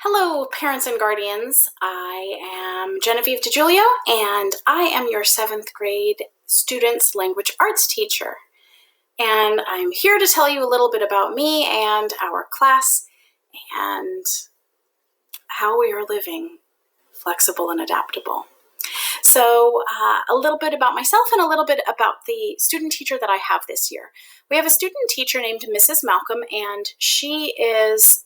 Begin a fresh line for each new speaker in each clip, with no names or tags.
Hello, parents and guardians. I am Genevieve DiGiulio, and I am your 7th grade students language arts teacher. And I'm here to tell you a little bit about me and our class and how we are living flexible and adaptable. So a little bit about myself and a little bit about the student teacher that I have this year. We have a student teacher named Mrs. Malcolm, and she is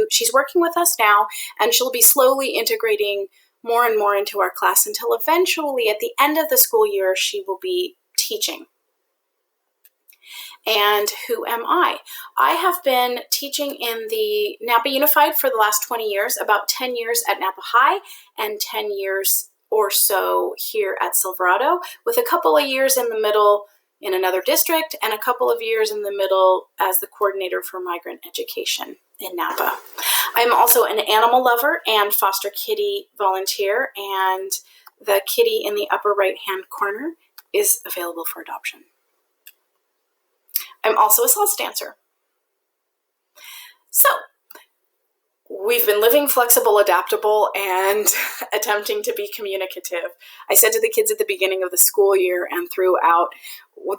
she's working with us now, and she'll be slowly integrating more and more into our class until eventually at the end of the school year, she will be teaching. And who am I? I have been teaching in the Napa Unified for the last 20 years, about 10 years at Napa High and 10 years or so here at Silverado, with a couple of years in the middle in another district and a couple of years in the middle as the coordinator for migrant education in Napa. I'm also an animal lover and foster kitty volunteer, and the kitty in the upper right-hand corner is available for adoption. I'm also a salsa dancer. So, we've been living flexible, adaptable, and attempting to be communicative. I said to the kids at the beginning of the school year and throughout,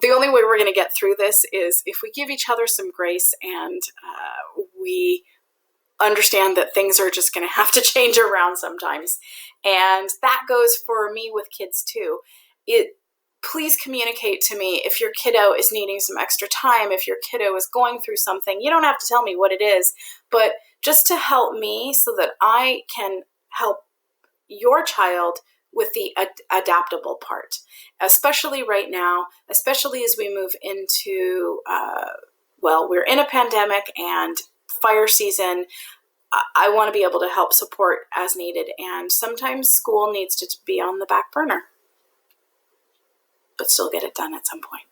the only way we're going to get through this is if we give each other some grace and we understand that things are just going to have to change around sometimes. And that goes for me with kids too. Please communicate to me if your kiddo is needing some extra time, if your kiddo is going through something. You don't have to tell me what it is, but just to help me so that I can help your child with the adaptable part, especially right now, especially as we move into, we're in a pandemic and fire season. I want to be able to help support as needed, and sometimes school needs to be on the back burner, but still get it done at some point.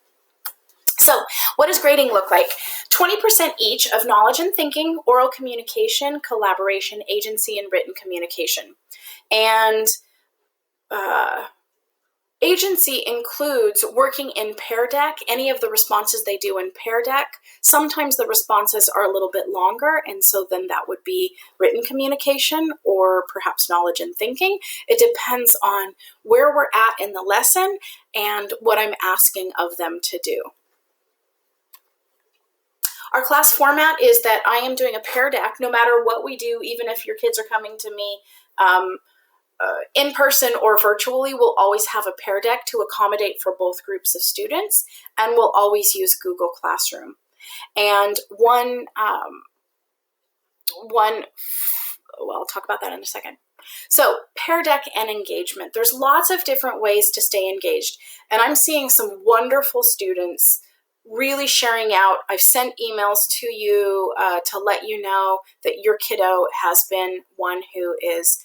So what does grading look like? 20% each of knowledge and thinking, oral communication, collaboration, agency, and written communication. And agency includes working in Pear Deck, any of the responses they do in Pear Deck. Sometimes the responses are a little bit longer, and so then that would be written communication or perhaps knowledge and thinking. It depends on where we're at in the lesson and what I'm asking of them to do. Our class format is that I am doing a Pear Deck no matter what we do, even if your kids are coming to me in person or virtually. We'll always have a Pear Deck to accommodate for both groups of students, and we'll always use Google Classroom. And I'll talk about that in a second. So Pear Deck and engagement. There's lots of different ways to stay engaged, and I'm seeing some wonderful students really sharing out. I've sent emails to you to let you know that your kiddo has been one who is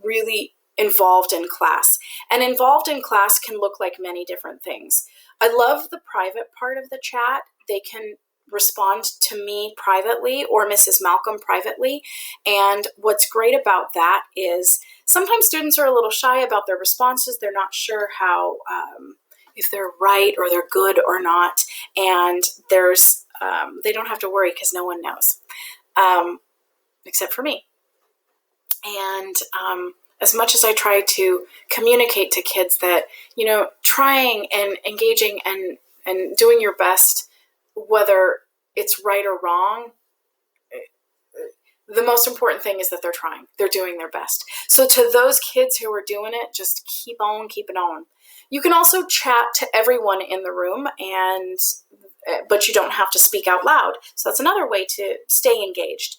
really involved in class. And involved in class can look like many different things. I love the private part of the chat. They can respond to me privately or Mrs. Malcolm privately. And what's great about that is sometimes students are a little shy about their responses. They're not sure how, if they're right or they're good or not. And they don't have to worry because no one knows, except for me. And as much as I try to communicate to kids that, trying and engaging and doing your best, whether it's right or wrong, the most important thing is that they're trying. They're doing their best. So to those kids who are doing it, just keep on keeping on. You can also chat to everyone in the room, but you don't have to speak out loud. So that's another way to stay engaged.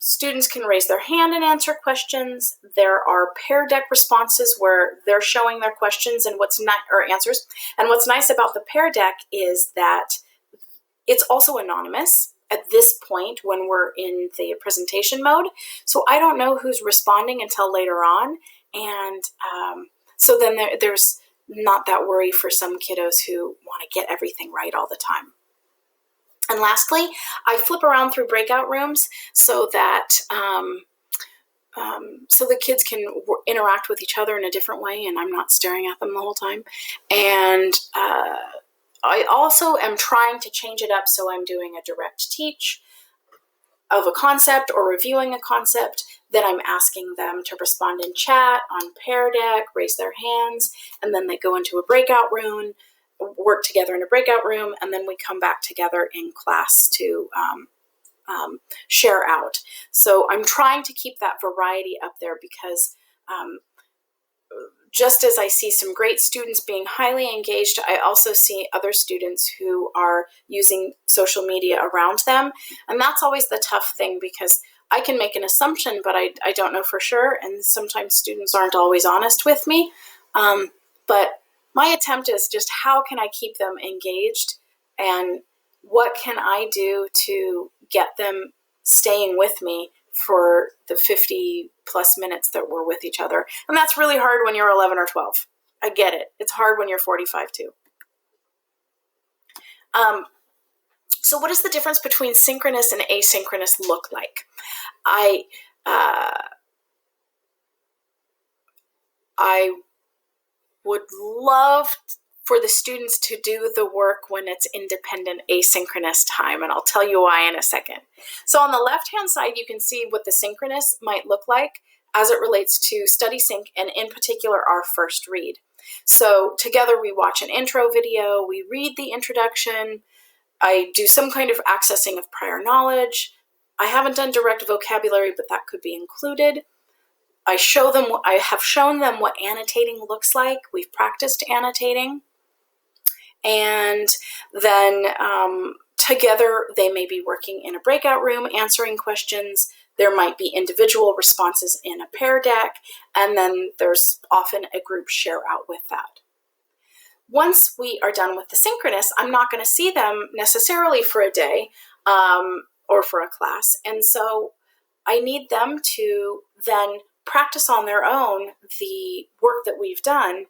Students can raise their hand and answer questions. There are Pear Deck responses where they're showing their questions and answers. And what's nice about the Pear Deck is that it's also anonymous at this point when we're in the presentation mode. So I don't know who's responding until later on. And so then there's not that worry for some kiddos who want to get everything right all the time. And lastly, I flip around through breakout rooms so that so the kids can interact with each other in a different way, and I'm not staring at them the whole time. And I also am trying to change it up, so I'm doing a direct teach. of a concept or reviewing a concept, then I'm asking them to respond in chat, on Pear Deck, raise their hands, and then they go into a breakout room, work together in a breakout room, and then we come back together in class to share out. So I'm trying to keep that variety up there because just as I see some great students being highly engaged, I also see other students who are using social media around them. And that's always the tough thing because I can make an assumption, but I don't know for sure. And sometimes students aren't always honest with me. But my attempt is just how can I keep them engaged and what can I do to get them staying with me for the 50 plus minutes that we're with each other. And that's really hard when you're 11 or 12. I get it. It's hard when you're 45 too. So what does the difference between synchronous and asynchronous look like? I would love for the students to do the work when it's independent asynchronous time, and I'll tell you why in a second. So on the left-hand side, you can see what the synchronous might look like as it relates to Study Sync, and in particular, our first read. So together we watch an intro video, we read the introduction, I do some kind of accessing of prior knowledge. I haven't done direct vocabulary, but that could be included. I have shown them what annotating looks like. We've practiced annotating. And then together they may be working in a breakout room, answering questions. There might be individual responses in a Pear Deck, and then there's often a group share out with that. Once we are done with the synchronous, I'm not going to see them necessarily for a day or for a class. And so I need them to then practice on their own the work that we've done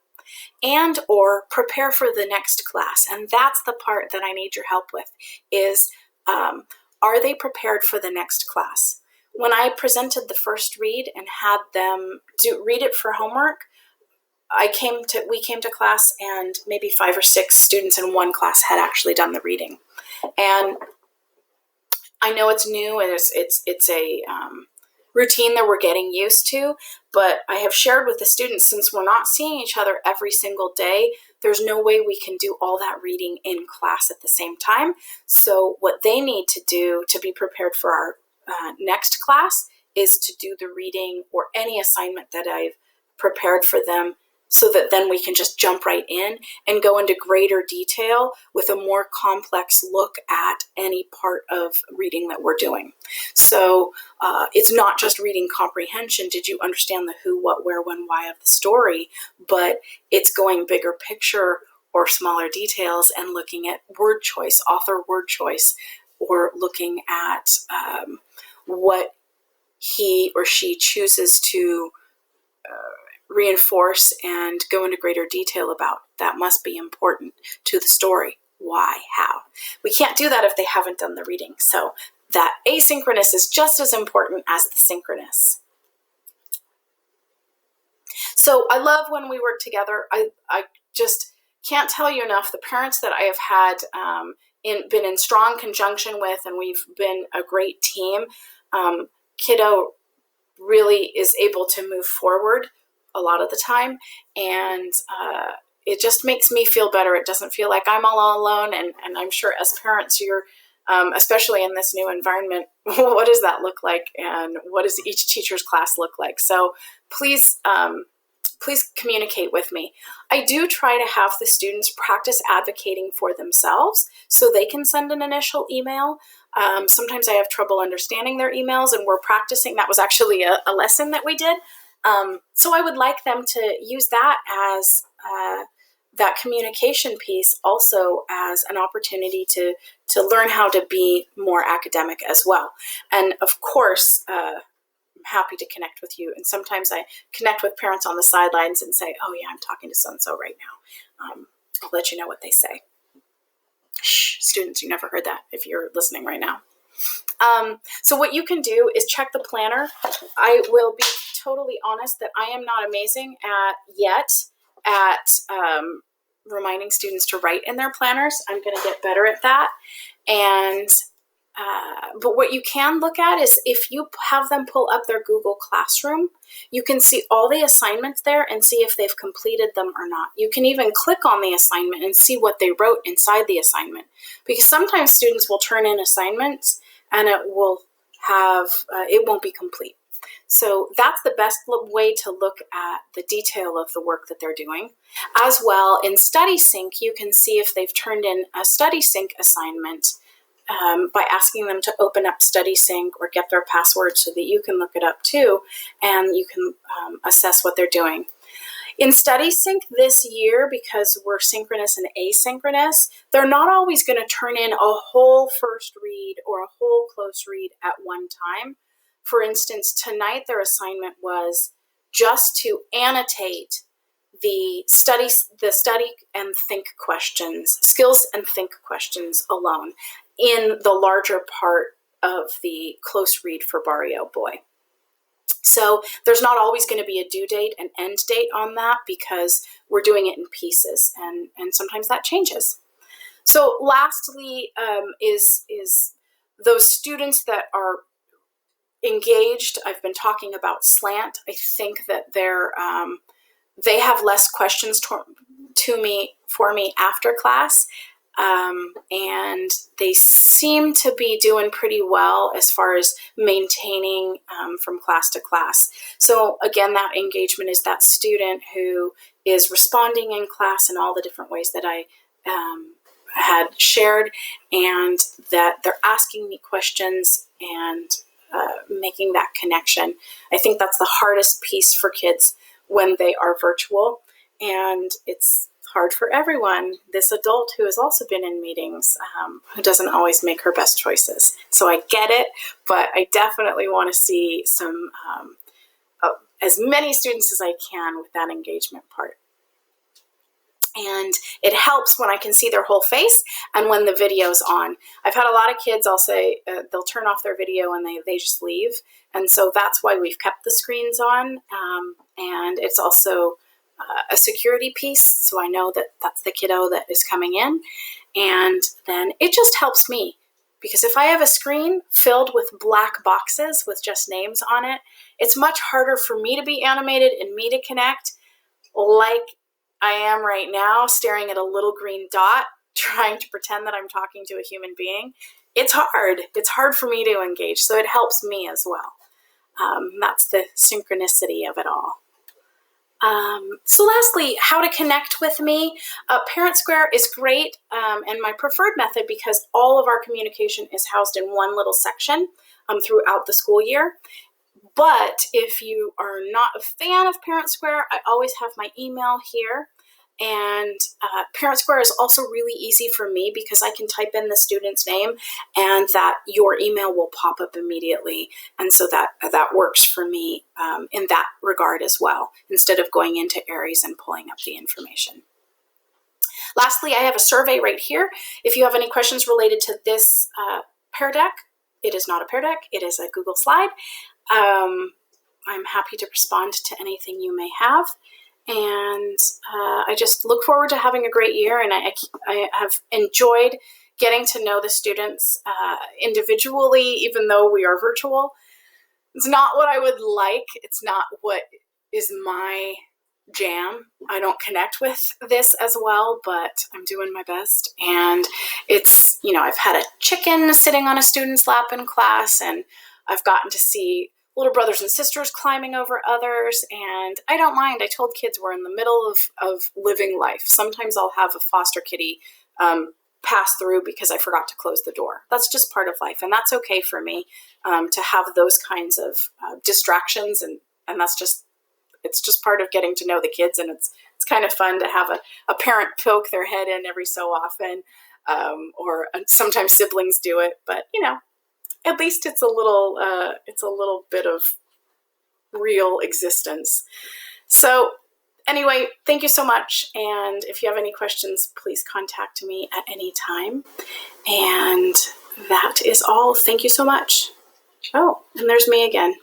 and or prepare for the next class. And that's the part that I need your help with is, are they prepared for the next class? When I presented the first read and had them read it for homework, we came to class and maybe 5 or 6 students in one class had actually done the reading. And I know it's new and it's a routine that we're getting used to, but I have shared with the students, since we're not seeing each other every single day, there's no way we can do all that reading in class at the same time. So what they need to do to be prepared for our next class is to do the reading or any assignment that I've prepared for them, so that then we can just jump right in and go into greater detail with a more complex look at any part of reading that we're doing. So it's not just reading comprehension. Did you understand the who, what, where, when, why of the story? But it's going bigger picture or smaller details and looking at word choice, author word choice, or looking at what he or she chooses to reinforce and go into greater detail about. That must be important to the story. Why? How? We can't do that if they haven't done the reading. So that asynchronous is just as important as the synchronous. So I love when we work together. I just can't tell you enough the parents that I have had been in strong conjunction with, and we've been a great team. Kiddo really is able to move forward a lot of the time, and it just makes me feel better. It doesn't feel like I'm all alone, and I'm sure as parents you're especially in this new environment, what does that look like, and what does each teacher's class look like? So please communicate with me. I do try to have the students practice advocating for themselves so they can send an initial email. Sometimes I have trouble understanding their emails, and we're practicing. That was actually a lesson that we did. So I would like them to use that as that communication piece also as an opportunity to learn how to be more academic as well. And of course, I'm happy to connect with you. And sometimes I connect with parents on the sidelines and say, oh yeah, I'm talking to so-and-so right now. I'll let you know what they say. Shh, students, you never heard that if you're listening right now. So what you can do is check the planner. I will be totally honest that I am not amazing at reminding students to write in their planners. I'm going to get better at that. And But what you can look at is if you have them pull up their Google Classroom, you can see all the assignments there and see if they've completed them or not. You can even click on the assignment and see what they wrote inside the assignment, because sometimes students will turn in assignments and it won't be complete. So that's the best way to look at the detail of the work that they're doing. As well, in Study Sync, you can see if they've turned in a Study Sync assignment by asking them to open up Study Sync or get their password so that you can look it up too, and you can assess what they're doing. In Study Sync this year, because we're synchronous and asynchronous, they're not always going to turn in a whole first read or a whole close read at one time. For instance, tonight their assignment was just to annotate the study and think questions, skills and think questions alone in the larger part of the close read for Barrio Boy. So there's not always going to be a due date and end date on that because we're doing it in pieces, and sometimes that changes. So lastly is those students that are engaged. I've been talking about slant. I think that they have less questions for me after class, and they seem to be doing pretty well as far as maintaining from class to class. So again, that engagement is that student who is responding in class in all the different ways that I had shared, and that they're asking me questions and making that connection. I think that's the hardest piece for kids when they are virtual, and it's hard for everyone. This adult who has also been in meetings, who doesn't always make her best choices. So I get it, but I definitely want to see some as many students as I can with that engagement part. And it helps when I can see their whole face and when the video's on. I've had a lot of kids, I'll say, they'll turn off their video and they just leave. And so that's why we've kept the screens on. And it's also a security piece, so I know that that's the kiddo that is coming in. And then it just helps me, because if I have a screen filled with black boxes with just names on it, it's much harder for me to be animated and me to connect, like I am right now, staring at a little green dot, trying to pretend that I'm talking to a human being. It's hard. It's hard for me to engage, so it helps me as well. That's the synchronicity of it all. So lastly, how to connect with me. Parent Square is great and my preferred method because all of our communication is housed in one little section throughout the school year. But if you are not a fan of Parent Square, I always have my email here. And Parent Square is also really easy for me because I can type in the student's name and that your email will pop up immediately. And so that works for me in that regard as well, instead of going into Aries and pulling up the information. Lastly, I have a survey right here. If you have any questions related to this Pear Deck, it is not a Pear Deck, it is a Google slide. I'm happy to respond to anything you may have. And I just look forward to having a great year, and I have enjoyed getting to know the students individually, even though we are virtual. It's not what I would like. It's not what is my jam. I don't connect with this as well, but I'm doing my best. And it's, I've had a chicken sitting on a student's lap in class, and I've gotten to see little brothers and sisters climbing over others, and I don't mind. I told kids we're in the middle of living life. Sometimes I'll have a foster kitty pass through because I forgot to close the door. That's just part of life, and that's okay for me to have those kinds of distractions, and it's just part of getting to know the kids, and it's kind of fun to have a parent poke their head in every so often, or sometimes siblings do it, but at least it's a little bit of real existence. So anyway, thank you so much. And if you have any questions, please contact me at any time. And that is all. Thank you so much. Oh, and there's me again.